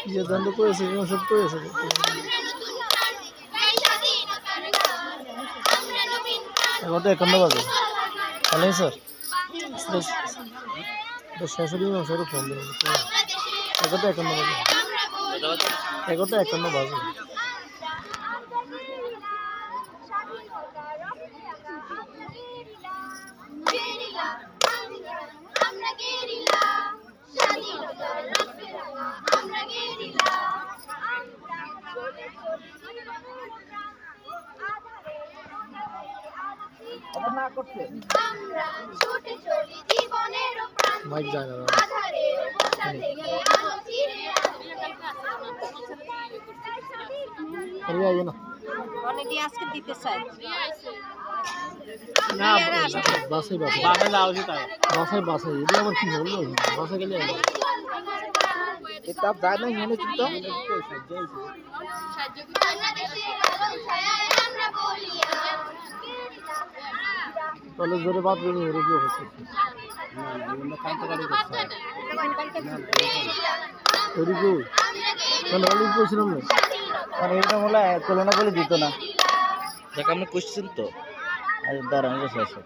ইয়ে দান্ড করেছে সব করেছে এগারোটা 51 বাজে হ্যালো স্যার শাশুড়ি মশাইয়ের ফোন দেবেন 11টা 51 বাজে 11টা 51 বাজে মাইক যায় না অনেকে আজকে দিতে চায় না বাসে এটা আবার কি বললো বাসে গেলে এটা যায় না মনে চিন্তা তাহলে জোরে বাদ বেরিয়ে রোগী হচ্ছে এটা বলে তুলনা করে দিত না দেখ আপনি কোশ্চেন তো দাঁড়ান বসে আছে